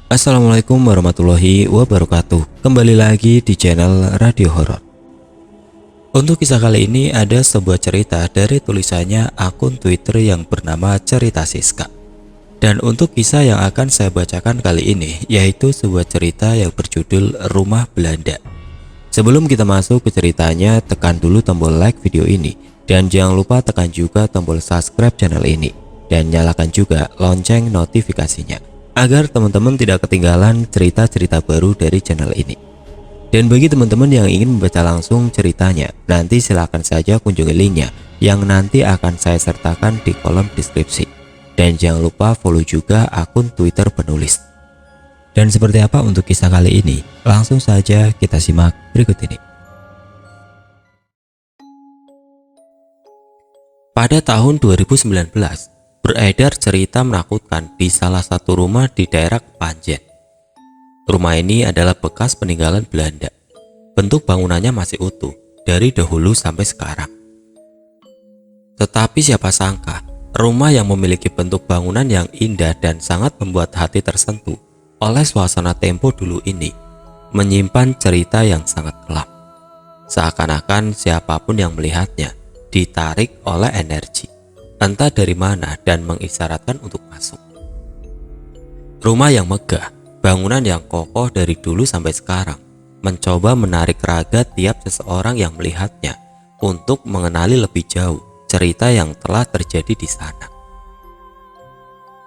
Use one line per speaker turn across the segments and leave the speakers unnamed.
Assalamualaikum warahmatullahi wabarakatuh. Kembali lagi di channel Radio Horor. Untuk kisah kali ini ada sebuah cerita dari tulisannya akun Twitter yang bernama Cerita Siska. Dan untuk kisah yang akan saya bacakan kali ini yaitu sebuah cerita yang berjudul Rumah Belanda. Sebelum kita masuk ke ceritanya, tekan dulu tombol like video ini dan jangan lupa tekan juga tombol subscribe channel ini dan nyalakan juga lonceng notifikasinya agar teman-teman tidak ketinggalan cerita-cerita baru dari channel ini. Dan bagi teman-teman yang ingin membaca langsung ceritanya, nanti silahkan saja kunjungi linknya yang nanti akan saya sertakan di kolom deskripsi. Dan jangan lupa follow juga akun Twitter penulis. Dan seperti apa untuk kisah kali ini? Langsung saja kita simak berikut ini. Pada tahun 2019, beredar cerita menakutkan di salah satu rumah di daerah Kepanjen. Rumah ini adalah bekas peninggalan Belanda. Bentuk bangunannya masih utuh dari dahulu sampai sekarang. Tetapi siapa sangka, rumah yang memiliki bentuk bangunan yang indah dan sangat membuat hati tersentuh oleh suasana tempo dulu ini menyimpan cerita yang sangat kelam. Seakan-akan siapapun yang melihatnya ditarik oleh energi entah dari mana dan mengisyaratkan untuk masuk. Rumah yang megah, bangunan yang kokoh dari dulu sampai sekarang, mencoba menarik raga tiap seseorang yang melihatnya untuk mengenali lebih jauh cerita yang telah terjadi di sana.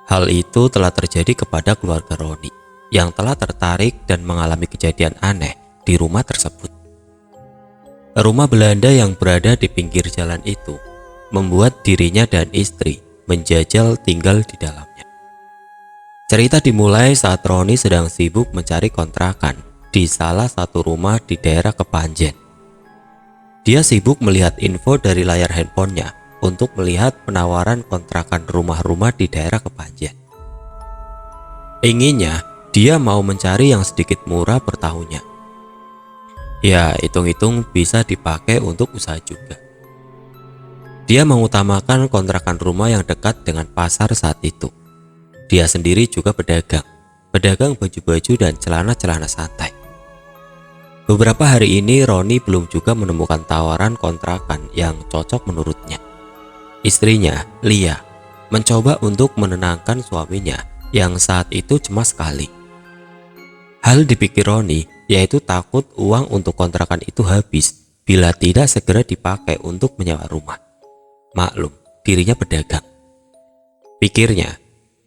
Hal itu telah terjadi kepada keluarga Roni yang telah tertarik dan mengalami kejadian aneh di rumah tersebut. Rumah Belanda yang berada di pinggir jalan itu membuat dirinya dan istri menjajal tinggal di dalamnya. Cerita dimulai saat Roni sedang sibuk mencari kontrakan di salah satu rumah di daerah Kepanjen. Dia sibuk melihat info dari layar handphonenya untuk melihat penawaran kontrakan rumah-rumah di daerah Kepanjen. Inginnya, dia mau mencari yang sedikit murah per tahunnya. Ya, hitung-hitung bisa dipakai untuk usaha juga. Dia mengutamakan kontrakan rumah yang dekat dengan pasar saat itu. Dia sendiri juga pedagang baju-baju dan celana-celana santai. Beberapa hari ini Roni belum juga menemukan tawaran kontrakan yang cocok menurutnya. Istrinya, Lia, mencoba untuk menenangkan suaminya yang saat itu cemas sekali. Hal dipikir Roni yaitu takut uang untuk kontrakan itu habis bila tidak segera dipakai untuk menyewa rumah. Maklum, dirinya pedagang. Pikirnya,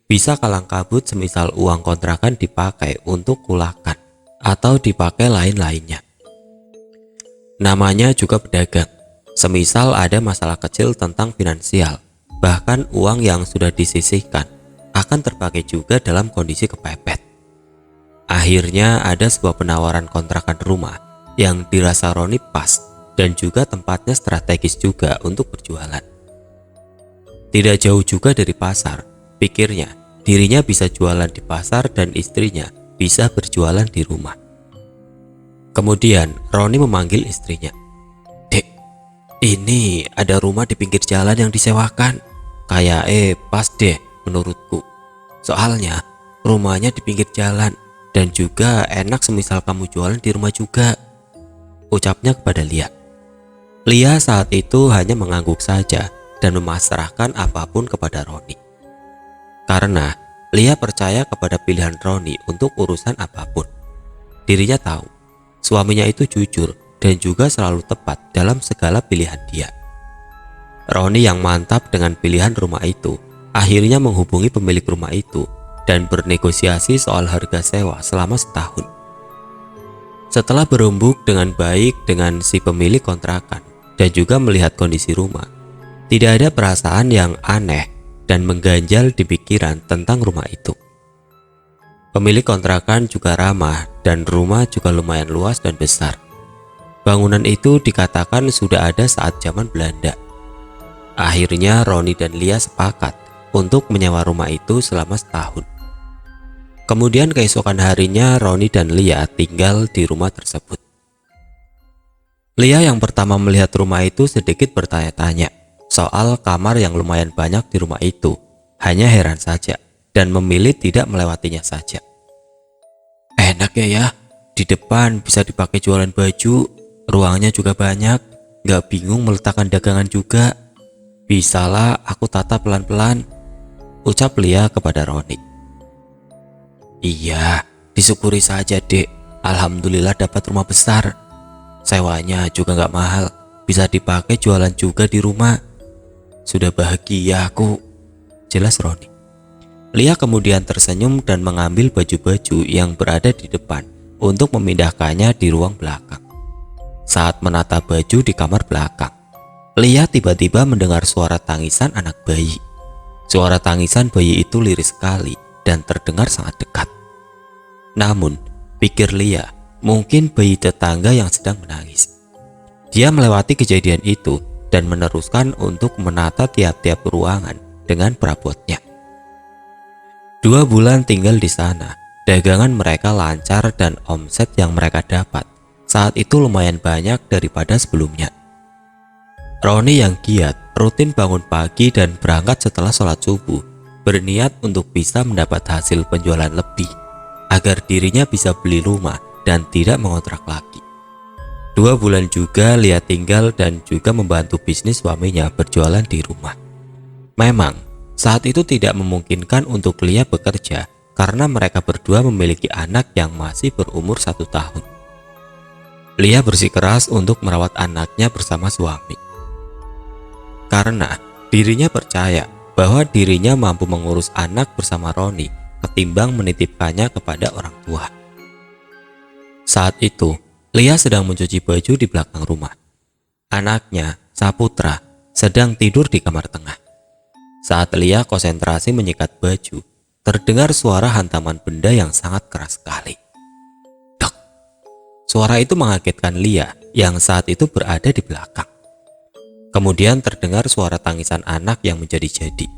bisa kalang kabut semisal uang kontrakan dipakai untuk kulakan atau dipakai lain-lainnya. Namanya juga pedagang. Semisal ada masalah kecil tentang finansial, bahkan uang yang sudah disisihkan akan terpakai juga dalam kondisi kepepet. Akhirnya ada sebuah penawaran kontrakan rumah yang dirasa Roni pas dan juga tempatnya strategis juga untuk berjualan. Tidak jauh juga dari pasar, pikirnya dirinya bisa jualan di pasar dan istrinya bisa berjualan di rumah. Kemudian Roni memanggil istrinya. "Dek, ini ada rumah di pinggir jalan yang disewakan. Kayak pas deh menurutku. Soalnya rumahnya di pinggir jalan dan juga enak semisal kamu jualan di rumah juga," ucapnya kepada Lia. Lia saat itu hanya mengangguk saja dan memasrahkan apapun kepada Roni. Karena Lia percaya kepada pilihan Roni untuk urusan apapun. Dirinya tahu, suaminya itu jujur dan juga selalu tepat dalam segala pilihan dia. Roni yang mantap dengan pilihan rumah itu, akhirnya menghubungi pemilik rumah itu dan bernegosiasi soal harga sewa selama setahun. Setelah berembuk dengan baik dengan si pemilik kontrakan dan juga melihat kondisi rumah, tidak ada perasaan yang aneh dan mengganjal di pikiran tentang rumah itu. Pemilik kontrakan juga ramah dan rumah juga lumayan luas dan besar. Bangunan itu dikatakan sudah ada saat zaman Belanda. Akhirnya Roni dan Lia sepakat untuk menyewa rumah itu selama setahun. Kemudian keesokan harinya Roni dan Lia tinggal di rumah tersebut. Lia yang pertama melihat rumah itu sedikit bertanya-tanya soal kamar yang lumayan banyak di rumah itu, hanya heran saja dan memilih tidak melewatinya saja. Enak ya, di depan bisa dipakai jualan baju, ruangnya juga banyak, gak bingung meletakkan dagangan juga. Bisalah aku tata pelan-pelan, ucap Lia kepada Roni. Iya, disyukuri saja dek, alhamdulillah dapat rumah besar. Sewanya juga gak mahal, bisa dipakai jualan juga di rumah. Sudah bahagia aku, jelas Roni. Lia kemudian tersenyum dan mengambil baju-baju yang berada di depan untuk memindahkannya di ruang belakang. Saat menata baju di kamar belakang, Lia tiba-tiba mendengar suara tangisan anak bayi. Suara tangisan bayi itu lirih sekali dan terdengar sangat dekat. Namun, pikir Lia, mungkin bayi tetangga yang sedang menangis. Dia melewati kejadian itu dan meneruskan untuk menata tiap-tiap ruangan dengan perabotnya. 2 bulan tinggal di sana, dagangan mereka lancar dan omset yang mereka dapat saat itu lumayan banyak daripada sebelumnya. Roni yang giat rutin bangun pagi dan berangkat setelah sholat subuh, berniat untuk bisa mendapat hasil penjualan lebih agar dirinya bisa beli rumah dan tidak mengontrak lagi. 2 bulan juga Lia tinggal dan juga membantu bisnis suaminya berjualan di rumah. Memang saat itu tidak memungkinkan untuk Lia bekerja karena mereka berdua memiliki anak yang masih berumur 1 tahun. Lia bersikeras untuk merawat anaknya bersama suami. Karena dirinya percaya bahwa dirinya mampu mengurus anak bersama Roni ketimbang menitipkannya kepada orang tua. Saat itu, Lia sedang mencuci baju di belakang rumah. Anaknya, Saputra, sedang tidur di kamar tengah. Saat Lia konsentrasi menyikat baju, terdengar suara hantaman benda yang sangat keras sekali. Dok! Suara itu mengagetkan Lia yang saat itu berada di belakang. Kemudian terdengar suara tangisan anak yang menjadi-jadi.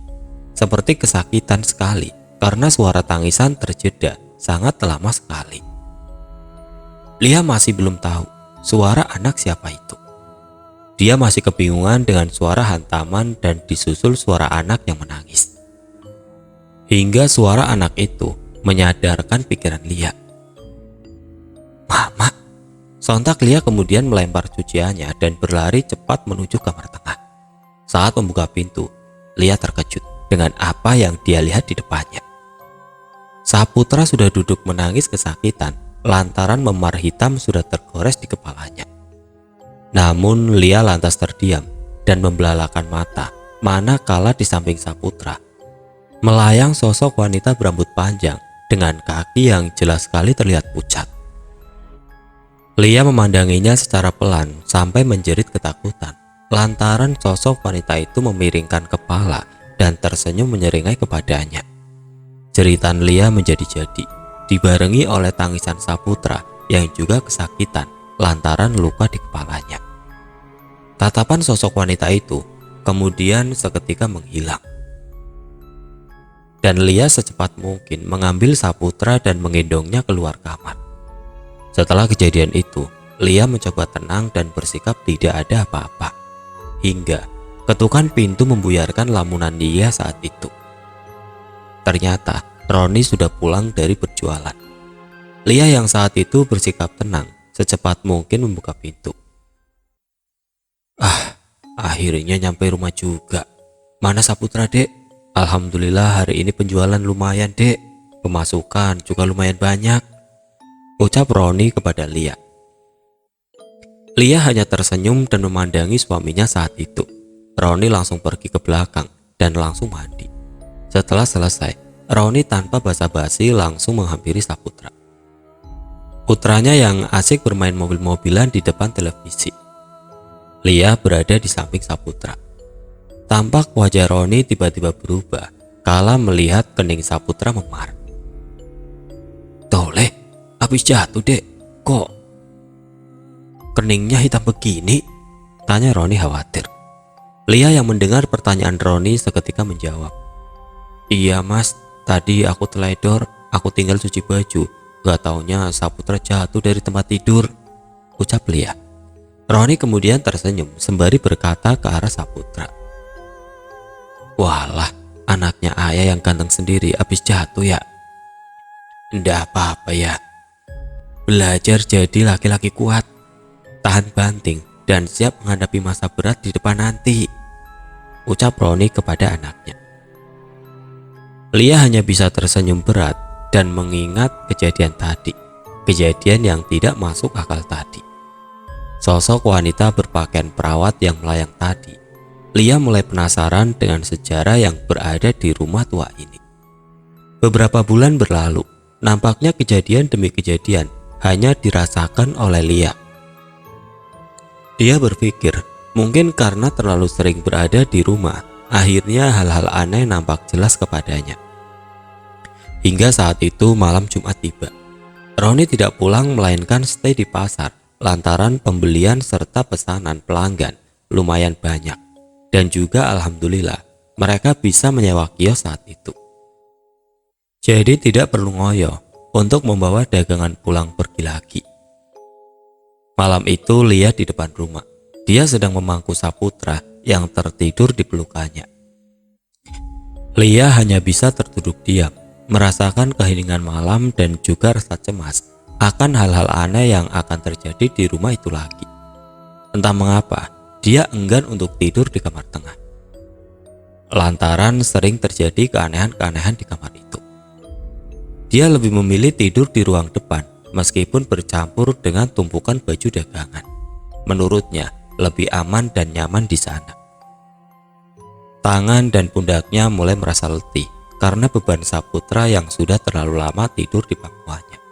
Seperti kesakitan sekali karena suara tangisan terjeda sangat lama sekali. Lia masih belum tahu suara anak siapa itu. Dia masih kebingungan dengan suara hantaman dan disusul suara anak yang menangis. Hingga suara anak itu menyadarkan pikiran Lia. Mama! Sontak Lia kemudian melempar cuciannya dan berlari cepat menuju kamar tengah. Saat membuka pintu, Lia terkejut dengan apa yang dia lihat di depannya. Saputra sudah duduk menangis kesakitan lantaran memar hitam sudah tergores di kepalanya. Namun Lia lantas terdiam dan membelalakan mata manakala di samping Saputra melayang sosok wanita berambut panjang dengan kaki yang jelas sekali terlihat pucat. Lia memandanginya secara pelan sampai menjerit ketakutan lantaran sosok wanita itu memiringkan kepala dan tersenyum menyeringai kepadanya. Jeritan Lia menjadi-jadi, dibarengi oleh tangisan Saputra yang juga kesakitan lantaran luka di kepalanya. Tatapan sosok wanita itu kemudian seketika menghilang. Dan Lia secepat mungkin mengambil Saputra dan menggendongnya keluar kamar. Setelah kejadian itu, Lia mencoba tenang dan bersikap tidak ada apa-apa. Hingga ketukan pintu membuyarkan lamunan Lia saat itu. Ternyata Roni sudah pulang dari berjualan. Lia yang saat itu bersikap tenang secepat mungkin membuka pintu. Akhirnya nyampe rumah juga. Mana Saputra dek? Alhamdulillah hari ini penjualan lumayan dek. Pemasukan juga lumayan banyak, ucap Roni kepada Lia. Lia hanya tersenyum dan memandangi suaminya saat itu. Roni langsung pergi ke belakang dan langsung mandi. Setelah selesai, Roni tanpa basa-basi langsung menghampiri Saputra. Putranya yang asik bermain mobil-mobilan di depan televisi. Lia berada di samping Saputra. Tampak wajah Roni tiba-tiba berubah kala melihat kening Saputra memar. Toleh, habis jatuh dek, kok keningnya hitam begini? Tanya Roni khawatir. Lia yang mendengar pertanyaan Roni seketika menjawab. Iya mas, tadi aku teledor, aku tinggal cuci baju. Gak taunya Saputra jatuh dari tempat tidur, ucap Lia. Roni kemudian tersenyum sembari berkata ke arah Saputra. Walah, anaknya ayah yang ganteng sendiri habis jatuh ya. Nggak apa-apa ya, Belajar jadi laki-laki kuat, tahan banting, dan siap menghadapi masa berat di depan nanti, ucap Roni kepada anaknya. Lia hanya bisa tersenyum berat dan mengingat kejadian tadi, kejadian yang tidak masuk akal tadi. Sosok wanita berpakaian perawat yang melayang tadi. Lia mulai penasaran dengan sejarah yang berada di rumah tua ini. Beberapa bulan berlalu, nampaknya kejadian demi kejadian hanya dirasakan oleh Lia. Dia berpikir, mungkin karena terlalu sering berada di rumah, akhirnya hal-hal aneh nampak jelas kepadanya. Hingga saat itu malam Jumat tiba. Roni tidak pulang melainkan stay di pasar lantaran pembelian serta pesanan pelanggan lumayan banyak. Dan juga alhamdulillah mereka bisa menyewa kios saat itu. Jadi tidak perlu ngoyo untuk membawa dagangan pulang pergi lagi. Malam itu Lia di depan rumah. Dia sedang memangku Saputra yang tertidur di pelukannya. Lia hanya bisa terduduk diam, merasakan keheningan malam dan juga rasa cemas akan hal-hal aneh yang akan terjadi di rumah itu lagi. Entah mengapa, dia enggan untuk tidur di kamar tengah. Lantaran sering terjadi keanehan-keanehan di kamar itu. Dia lebih memilih tidur di ruang depan meskipun bercampur dengan tumpukan baju dagangan. Menurutnya, lebih aman dan nyaman di sana. Tangan dan pundaknya mulai merasa letih karena beban Saputra yang sudah terlalu lama tidur di pangkuannya.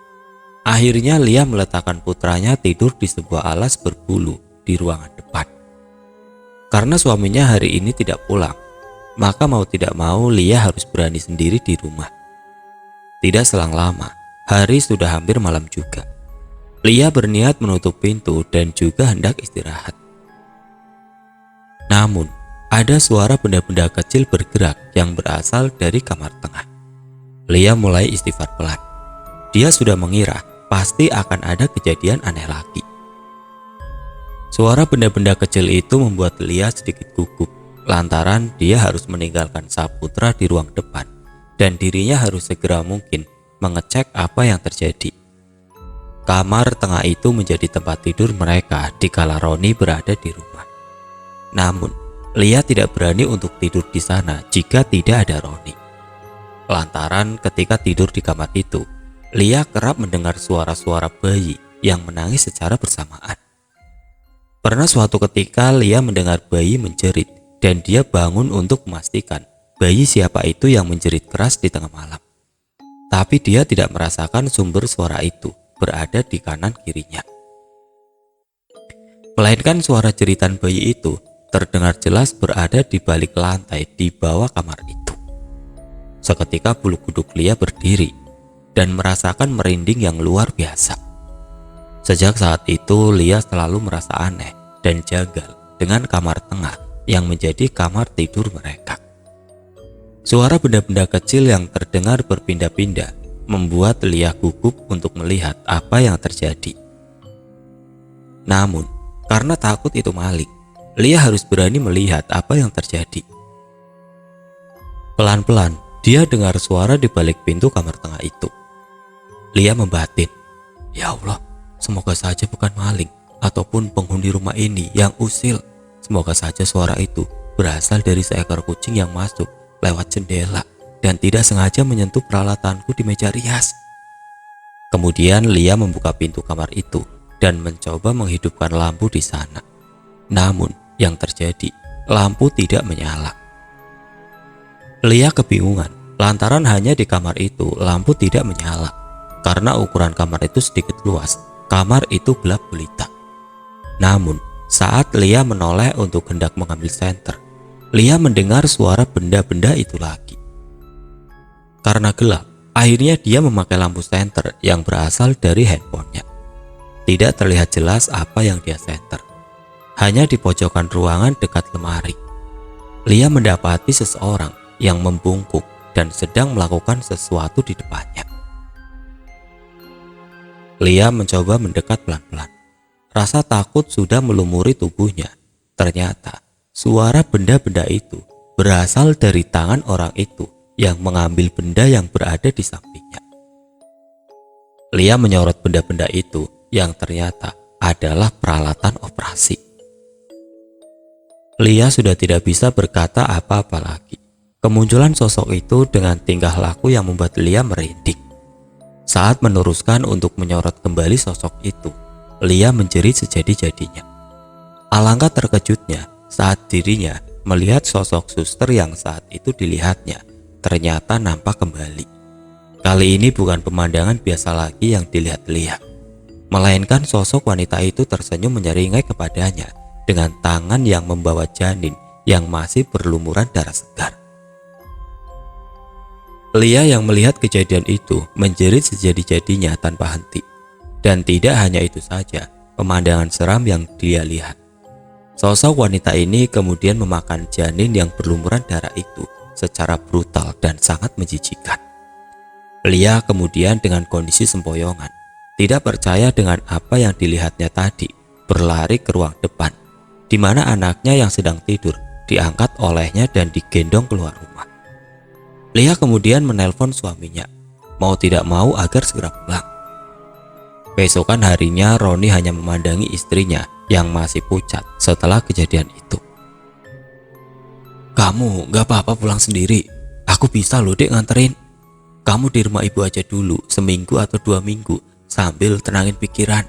Akhirnya Lia meletakkan putranya tidur di sebuah alas berbulu di ruangan depan. Karena suaminya hari ini tidak pulang, maka mau tidak mau Lia harus berani sendiri di rumah. Tidak selang lama, hari sudah hampir malam juga. Lia berniat menutup pintu dan juga hendak istirahat. Namun, ada suara benda-benda kecil bergerak yang berasal dari kamar tengah. Lia mulai istighfar pelan. Dia sudah mengira pasti akan ada kejadian aneh lagi. Suara benda-benda kecil itu membuat Lia sedikit gugup, lantaran dia harus meninggalkan Saputra di ruang depan dan dirinya harus segera mungkin mengecek apa yang terjadi. Kamar tengah itu menjadi tempat tidur mereka dikala Roni berada di rumah. Namun, Lia tidak berani untuk tidur di sana jika tidak ada Roni. Lantaran ketika tidur di kamar itu, Lia kerap mendengar suara-suara bayi yang menangis secara bersamaan. Pernah suatu ketika Lia mendengar bayi menjerit dan dia bangun untuk memastikan bayi siapa itu yang menjerit keras di tengah malam. Tapi dia tidak merasakan sumber suara itu berada di kanan kirinya. Melainkan suara jeritan bayi itu terdengar jelas berada di balik lantai di bawah kamar itu. Seketika bulu kuduk Lia berdiri dan merasakan merinding yang luar biasa. Sejak saat itu Lia selalu merasa aneh dan janggal dengan kamar tengah yang menjadi kamar tidur mereka. Suara benda-benda kecil yang terdengar berpindah-pindah membuat Lia gugup untuk melihat apa yang terjadi. Namun, karena takut itu maling, Lia harus berani melihat apa yang terjadi. Pelan-pelan, dia dengar suara di balik pintu kamar tengah itu. Lia membatin, "Ya Allah, semoga saja bukan maling ataupun penghuni rumah ini yang usil. Semoga saja suara itu berasal dari seekor kucing yang masuk lewat jendela dan tidak sengaja menyentuh peralatanku di meja rias." Kemudian Lia membuka pintu kamar itu dan mencoba menghidupkan lampu di sana. Namun yang terjadi, lampu tidak menyala. Lia kebingungan lantaran hanya di kamar itu lampu tidak menyala. Karena ukuran kamar itu sedikit luas, kamar itu gelap gulita. Namun, saat Lia menoleh untuk hendak mengambil senter, Lia mendengar suara benda-benda itu lagi. Karena gelap, akhirnya dia memakai lampu senter yang berasal dari handphonenya. Tidak terlihat jelas apa yang dia senter. Hanya di pojokan ruangan dekat lemari, Lia mendapati seseorang yang membungkuk dan sedang melakukan sesuatu di depannya. Lia mencoba mendekat pelan-pelan. Rasa takut sudah melumuri tubuhnya. Ternyata suara benda-benda itu berasal dari tangan orang itu yang mengambil benda yang berada di sampingnya. Lia menyorot benda-benda itu yang ternyata adalah peralatan operasi. Lia sudah tidak bisa berkata apa-apa lagi. Kemunculan sosok itu dengan tingkah laku yang membuat Lia merinding. Saat meneruskan untuk menyorot kembali sosok itu, Lia menjerit sejadi-jadinya. Alangkah terkejutnya saat dirinya melihat sosok suster yang saat itu dilihatnya ternyata nampak kembali. Kali ini bukan pemandangan biasa lagi yang dilihat Lia, melainkan sosok wanita itu tersenyum menyeringai kepadanya dengan tangan yang membawa janin yang masih berlumuran darah segar. Lia yang melihat kejadian itu menjerit sejadi-jadinya tanpa henti. Dan tidak hanya itu saja, pemandangan seram yang dia lihat. Sosok wanita ini kemudian memakan janin yang berlumuran darah itu secara brutal dan sangat menjijikkan. Lia kemudian dengan kondisi sempoyongan, tidak percaya dengan apa yang dilihatnya tadi, berlari ke ruang depan, di mana anaknya yang sedang tidur diangkat olehnya dan digendong keluar rumah. Lia kemudian menelpon suaminya, mau tidak mau agar segera pulang. Besokan harinya Roni hanya memandangi istrinya yang masih pucat setelah kejadian itu. "Kamu gak apa-apa pulang sendiri, aku bisa loh dek nganterin. Kamu di rumah ibu aja dulu seminggu atau 2 minggu sambil tenangin pikiran.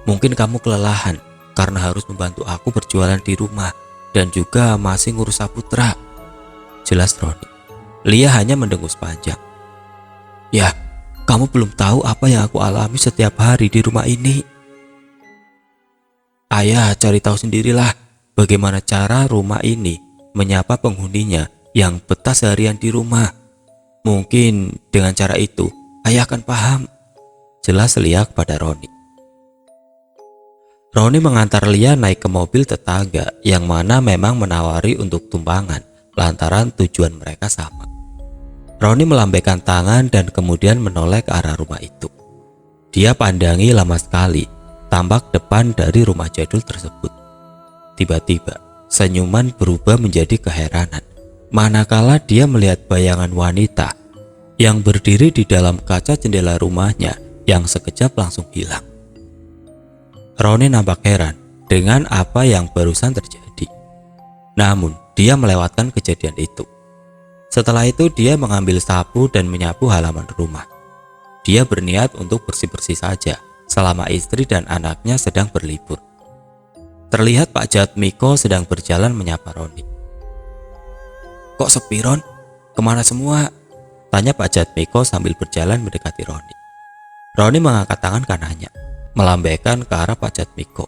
Mungkin kamu kelelahan karena harus membantu aku berjualan di rumah dan juga masih ngurus Saputra," jelas Roni. Lia hanya mendengus panjang. "Ya, kamu belum tahu apa yang aku alami setiap hari di rumah ini. Ayah cari tahu sendirilah bagaimana cara rumah ini menyapa penghuninya yang betah seharian di rumah. Mungkin dengan cara itu ayah akan paham," jelas Lia kepada Roni. Roni mengantar Lia naik ke mobil tetangga yang mana memang menawari untuk tumpangan lantaran tujuan mereka sama. Roni melambaikan tangan dan kemudian menoleh ke arah rumah itu. Dia pandangi lama sekali tampak depan dari rumah jadul tersebut. Tiba-tiba senyuman berubah menjadi keheranan manakala dia melihat bayangan wanita yang berdiri di dalam kaca jendela rumahnya yang sekejap langsung hilang. Roni nampak heran dengan apa yang barusan terjadi. Namun dia melewatkan kejadian itu. Setelah itu dia mengambil sapu dan menyapu halaman rumah. Dia berniat untuk bersih-bersih saja selama istri dan anaknya sedang berlibur. Terlihat Pak Jatmiko sedang berjalan menyapa Roni. "Kok sepi, Ron? Kemana semua?" tanya Pak Jatmiko sambil berjalan mendekati Roni. Roni mengangkat tangan kanannya, melambaikan ke arah Pak Jatmiko.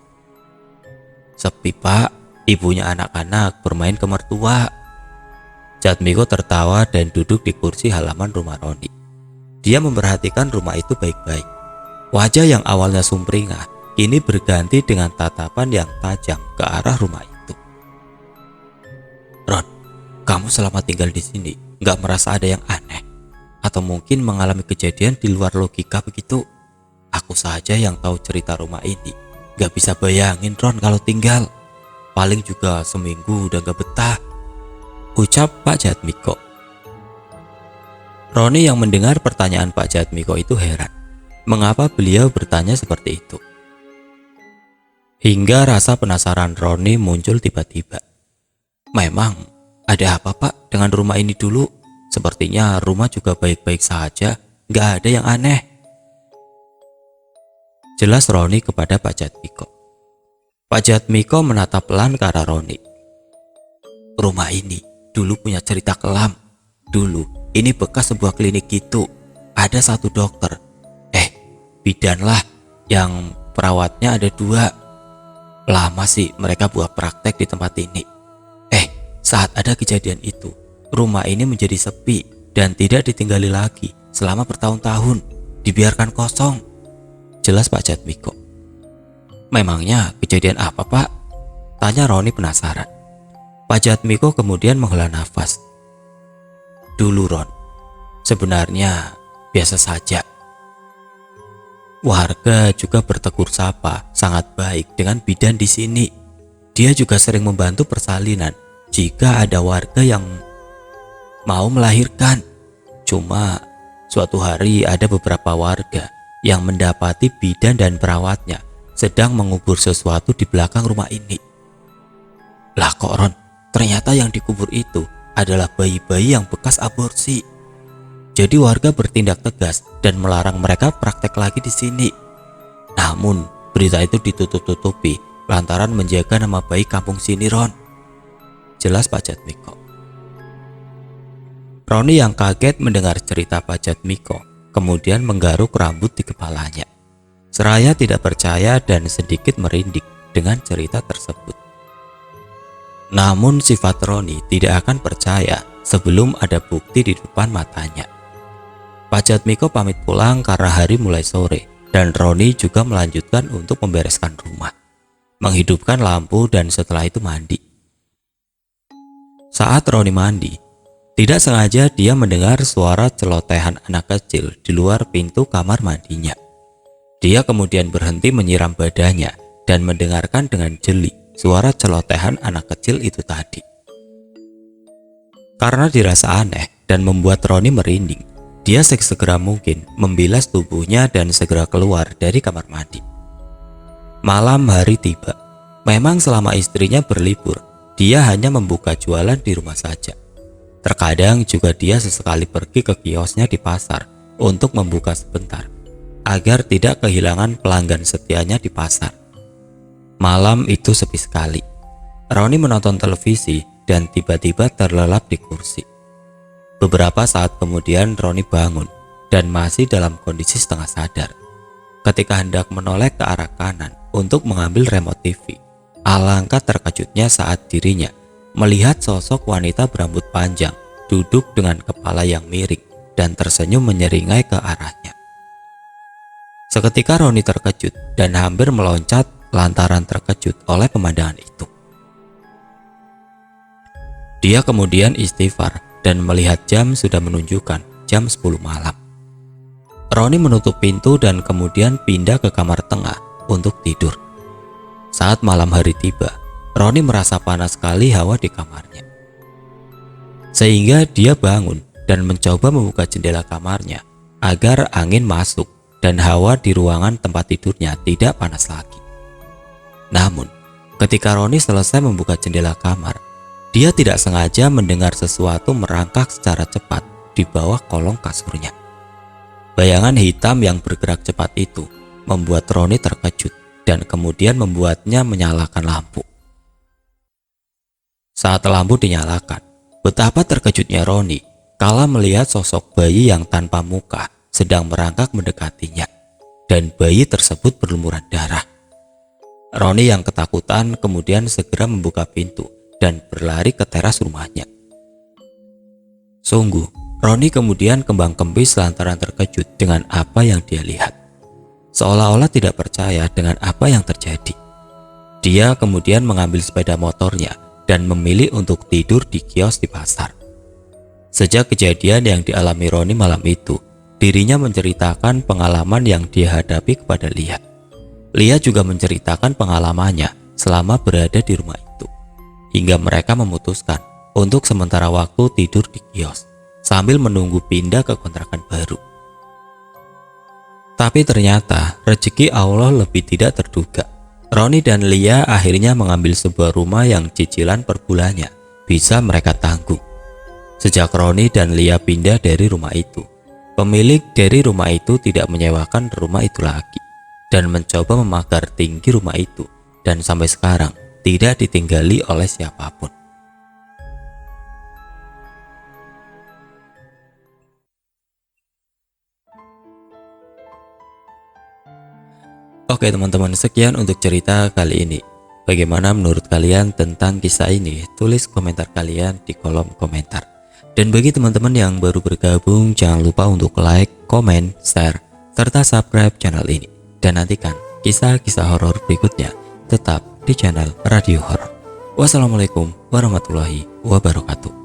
"Sepi, Pak. Ibunya anak-anak bermain ke mertua." Jatmiko tertawa dan duduk di kursi halaman rumah Roni. Dia memperhatikan rumah itu baik-baik. Wajah yang awalnya sumringah kini berganti dengan tatapan yang tajam ke arah rumah itu. "Ron, kamu selama tinggal di sini gak merasa ada yang aneh? Atau mungkin mengalami kejadian di luar logika begitu? Aku saja yang tahu cerita rumah ini gak bisa bayangin Ron kalau tinggal. Paling juga seminggu udah gak betah," ucap Pak Jatmiko. Roni yang mendengar pertanyaan Pak Jatmiko itu heran. Mengapa beliau bertanya seperti itu? Hingga rasa penasaran Roni muncul tiba-tiba. "Memang ada apa Pak dengan rumah ini dulu? Sepertinya rumah juga baik-baik saja, gak ada yang aneh," jelas Roni kepada Pak Jatmiko. Pak Jatmiko menatap pelan ke arah Roni. "Rumah ini dulu punya cerita kelam. Dulu ini bekas sebuah klinik gitu. Ada satu dokter, bidan lah, yang perawatnya ada 2. Lama sih mereka buat praktek di tempat ini. Saat ada kejadian itu, rumah ini menjadi sepi dan tidak ditinggali lagi selama bertahun-tahun, dibiarkan kosong," jelas Pak Jatmiko. "Memangnya kejadian apa Pak?" tanya Roni penasaran. Pak Jatmiko kemudian menghela nafas. "Dulu Ron, sebenarnya biasa saja. Warga juga bertegur sapa sangat baik dengan bidan di sini. Dia juga sering membantu persalinan jika ada warga yang mau melahirkan. Cuma suatu hari ada beberapa warga yang mendapati bidan dan perawatnya sedang mengubur sesuatu di belakang rumah ini. Lah kok Ron, ternyata yang dikubur itu adalah bayi-bayi yang bekas aborsi. Jadi warga bertindak tegas dan melarang mereka praktek lagi di sini. Namun berita itu ditutup-tutupi lantaran menjaga nama baik kampung sini, Ron. Jelas Pak Jatmiko. Roni yang kaget mendengar cerita Pak Jatmiko kemudian menggaruk rambut di kepalanya. Seraya tidak percaya dan sedikit merinding dengan cerita tersebut. Namun sifat Roni tidak akan percaya sebelum ada bukti di depan matanya. Pak Jatmiko pamit pulang karena hari mulai sore dan Roni juga melanjutkan untuk membereskan rumah, menghidupkan lampu dan setelah itu mandi. Saat Roni mandi, tidak sengaja dia mendengar suara celotehan anak kecil di luar pintu kamar mandinya. Dia kemudian berhenti menyiram badannya dan mendengarkan dengan jeli suara celotehan anak kecil itu tadi. Karena dirasa aneh dan membuat Roni merinding, dia segera mungkin membilas tubuhnya dan segera keluar dari kamar mandi. Malam hari tiba. Memang selama istrinya berlibur, dia hanya membuka jualan di rumah saja. Terkadang juga dia sesekali pergi ke kiosnya di pasar untuk membuka sebentar, agar tidak kehilangan pelanggan setianya di pasar. Malam itu sepi sekali. Roni menonton televisi dan tiba-tiba terlelap di kursi. Beberapa saat kemudian Roni bangun dan masih dalam kondisi setengah sadar. Ketika hendak menoleh ke arah kanan untuk mengambil remote TV, alangkah terkejutnya saat dirinya melihat sosok wanita berambut panjang duduk dengan kepala yang miring dan tersenyum menyeringai ke arahnya. Seketika Roni terkejut dan hampir meloncat lantaran terkejut oleh pemandangan itu. Dia kemudian istighfar dan melihat jam sudah menunjukkan jam 10 malam. Roni menutup pintu dan kemudian pindah ke kamar tengah untuk tidur. Saat malam hari tiba, Roni merasa panas sekali hawa di kamarnya. Sehingga dia bangun dan mencoba membuka jendela kamarnya agar angin masuk dan hawa di ruangan tempat tidurnya tidak panas lagi. Namun, ketika Roni selesai membuka jendela kamar, dia tidak sengaja mendengar sesuatu merangkak secara cepat di bawah kolong kasurnya. Bayangan hitam yang bergerak cepat itu membuat Roni terkejut dan kemudian membuatnya menyalakan lampu. Saat lampu dinyalakan, betapa terkejutnya Roni kala melihat sosok bayi yang tanpa muka sedang merangkak mendekatinya, dan bayi tersebut berlumuran darah. Roni yang ketakutan kemudian segera membuka pintu dan berlari ke teras rumahnya. Sungguh, Roni kemudian kembang-kembis lantaran terkejut dengan apa yang dia lihat. Seolah-olah tidak percaya dengan apa yang terjadi. Dia kemudian mengambil sepeda motornya dan memilih untuk tidur di kios di pasar. Sejak kejadian yang dialami Roni malam itu, dirinya menceritakan pengalaman yang dia hadapi kepada Lia. Lia juga menceritakan pengalamannya selama berada di rumah itu, hingga mereka memutuskan untuk sementara waktu tidur di kios sambil menunggu pindah ke kontrakan baru. Tapi ternyata rezeki Allah lebih tidak terduga. Roni dan Lia akhirnya mengambil sebuah rumah yang cicilan per bulannya bisa mereka tanggung. Sejak Roni dan Lia pindah dari rumah itu, pemilik dari rumah itu tidak menyewakan rumah itu lagi dan mencoba memagar tinggi rumah itu, dan sampai sekarang tidak ditinggali oleh siapapun. Oke teman-teman, sekian untuk cerita kali ini. Bagaimana menurut kalian tentang kisah ini? Tulis komentar kalian di kolom komentar. Dan bagi teman-teman yang baru bergabung, jangan lupa untuk like, komen, share, serta subscribe channel ini. Dan nantikan kisah-kisah horor berikutnya tetap di channel Radio Horor. Wassalamualaikum warahmatullahi wabarakatuh.